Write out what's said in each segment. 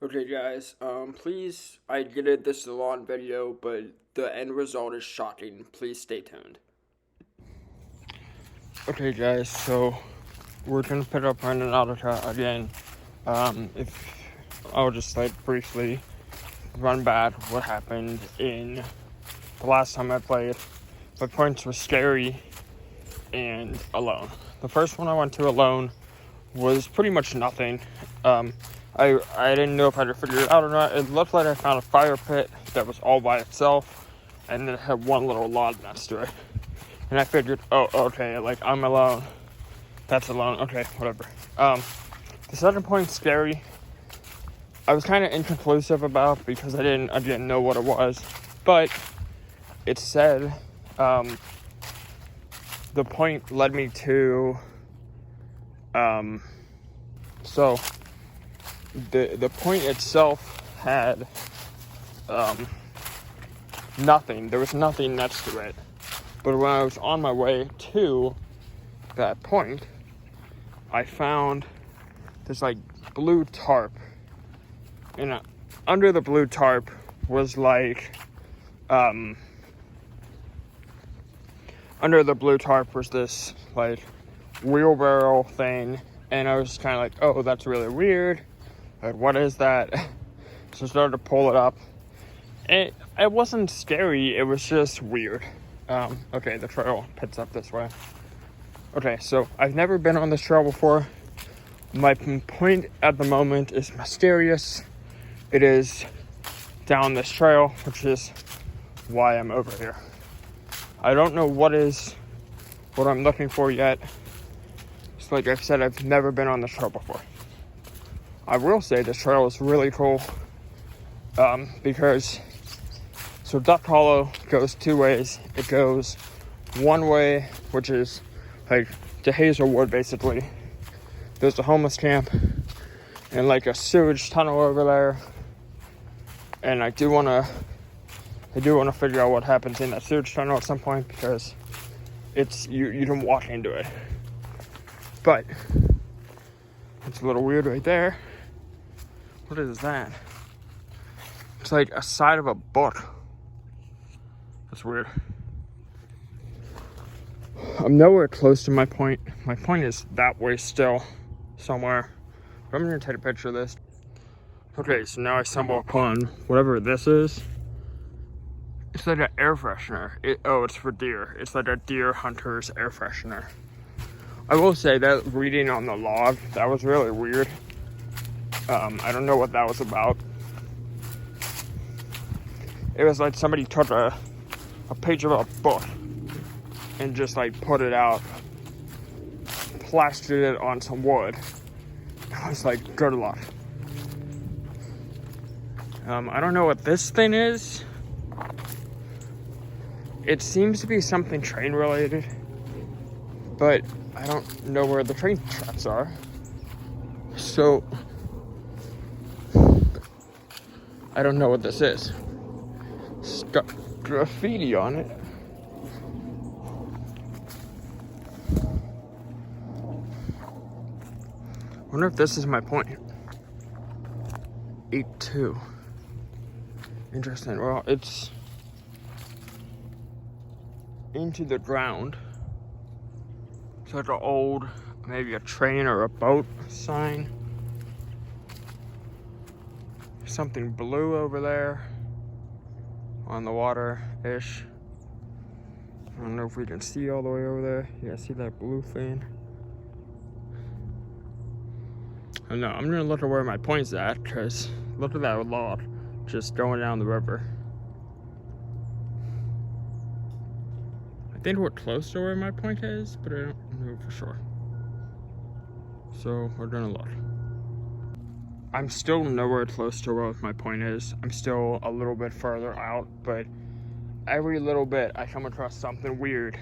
Okay guys, please, I get it, this is a long video, but the end result is shocking. Please stay tuned. Okay guys, so we're gonna pick up Randonautica again. If I'll just briefly run back what happened in the last time I played. My points were scary and alone. The first one I went to alone was pretty much nothing. I didn't know if I could figure it out or not. It looked like I found a fire pit that was all by itself, and it had one little log next to it. And I figured, oh, okay, I'm alone. That's alone. Okay, whatever. The second point's scary. I was kind of inconclusive about because I didn't know what it was, but it said the point led me to so the point itself had nothing. There was nothing next to it. But when I was on my way to that point, I found this blue tarp. And under the blue tarp was this wheelbarrow thing, and I was kind of like, oh, that's really weird. What is that? So I started to pull it up. It wasn't scary, it was just weird. Okay, the trail pits up this way. Okay, so I've never been on this trail before. My point at the moment is mysterious. It is down this trail, which is why I'm over here. I don't know what I'm looking for yet. It's like I said, I've never been on this trail before. I will say this trail is really cool because Duck Hollow goes two ways. It goes one way, which is to Hazelwood, basically. There's a homeless camp and a sewage tunnel over there. And I do want to figure out what happens in that sewage tunnel at some point, because it's you can walk into it. But it's a little weird right there. What is that? It's like a side of a book. That's weird. I'm nowhere close to my point. My point is that way still, somewhere. But I'm gonna take a picture of this. Okay, so now I stumble upon whatever this is. It's like an air freshener. It's for deer. It's like a deer hunter's air freshener. I will say that reading on the log, that was really weird. I don't know what that was about. It was like somebody took a page of a book and just put it out, plastered it on some wood. I was like, good luck. I don't know what this thing is. It seems to be something train related, but I don't know where the train tracks are. So I don't know what this is. It's got graffiti on it. I wonder if this is my point. 8-2. Interesting. Well, it's into the ground. It's like an old, maybe a train or a boat sign. Something blue over there on the water-ish. I don't know if we can see all the way over there. Yeah, see that blue thing? I don't know. I'm gonna look at where my point's at, because look at that log just going down the river. I think we're close to where my point is, but I don't know for sure. So we're gonna look. I'm still nowhere close to where my point is. I'm still a little bit further out, but every little bit I come across something weird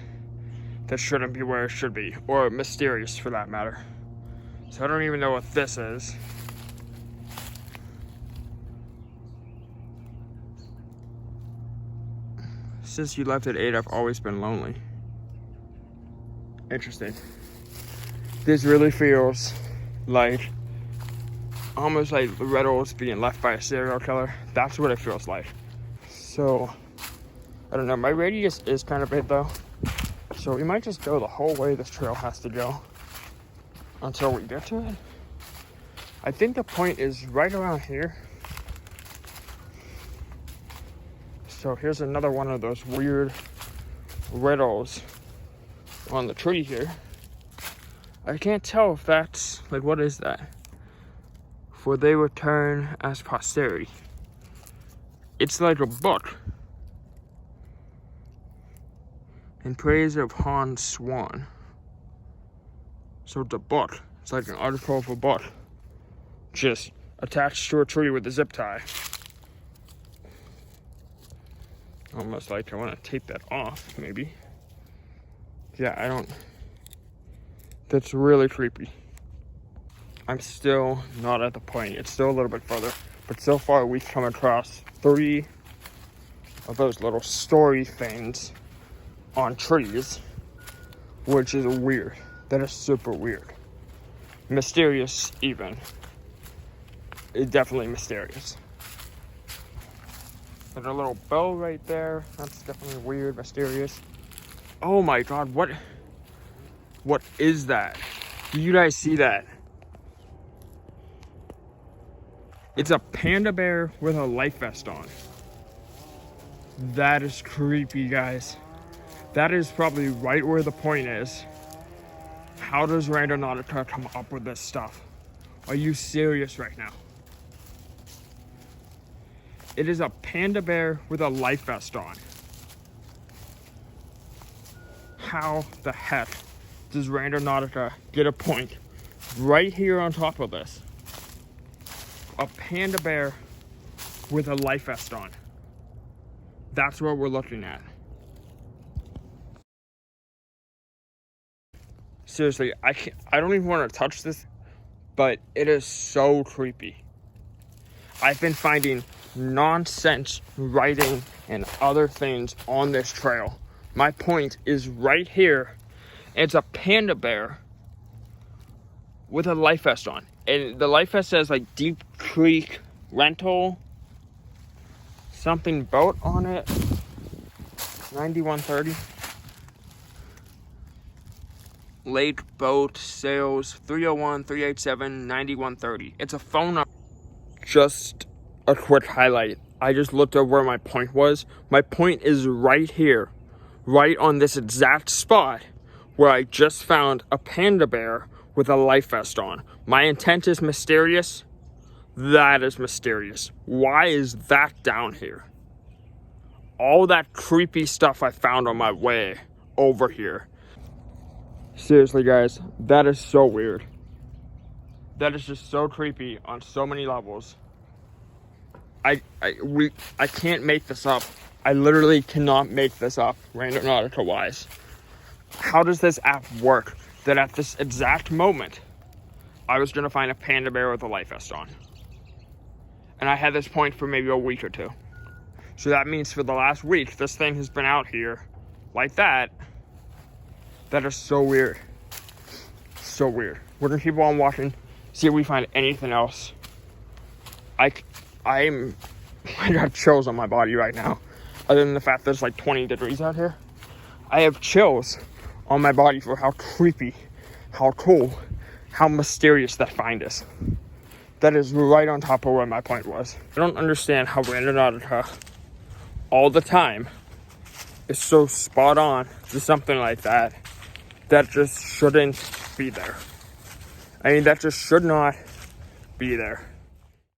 that shouldn't be where it should be, or mysterious for that matter. So I don't even know what this is. Since you left at 8, I've always been lonely. Interesting. This really feels like almost like the riddles being left by a serial killer. That's what it feels like. So, I don't know. My radius is kind of big though. So we might just go the whole way this trail has to go until we get to it. I think the point is right around here. So here's another one of those weird riddles on the tree here. I can't tell if that's, like, what is that? For they return as posterity. It's like a book. In praise of Hans Swan. So it's a book. It's like an article of a book. Just attached to a tree with a zip tie. Almost like I want to take that off, maybe. Yeah, I don't... That's really creepy. I'm still not at the point. It's still a little bit further. But so far we've come across 3 of those little story things on trees, which is weird. That is super weird. Mysterious even. It's definitely mysterious. There's a little bell right there. That's definitely weird, mysterious. Oh my god, what is that? Do you guys see that? It's a panda bear with a life vest on. That is creepy, guys. That is probably right where the point is. How does Randonautica come up with this stuff? Are you serious right now? It is a panda bear with a life vest on. How the heck does Randonautica get a point right here on top of this? A panda bear with a life vest on. That's what we're looking at. Seriously, I don't even want to touch this, but it is so creepy. I've been finding nonsense writing and other things on this trail. My point is right here. It's a panda bear with a life vest on. And the life vest says like Deep Creek Rental, something boat on it, 9130. Lake Boat Sales 301-387-9130. It's a phone number. Just a quick highlight. I just looked at where my point was. My point is right here, right on this exact spot where I just found a panda bear with a life vest on. My intent is mysterious. That is mysterious. Why is that down here? All that creepy stuff I found on my way over here. Seriously, guys, that is so weird. That is just so creepy on so many levels. I can't make this up. I literally cannot make this up, Randonautica wise. How does this app work that at this exact moment, I was gonna find a panda bear with a life vest on? And I had this point for maybe a week or 2. So that means for the last week, this thing has been out here like that. That is so weird. So weird. We're gonna keep on watching, see if we find anything else. I got chills on my body right now. Other than the fact that it's like 20 degrees out here. I have chills on my body for how creepy, how cool, how mysterious that find is. That is right on top of where my point was. I don't understand how Randonautica all the time is so spot on to something like that. That just shouldn't be there. I mean, that just should not be there.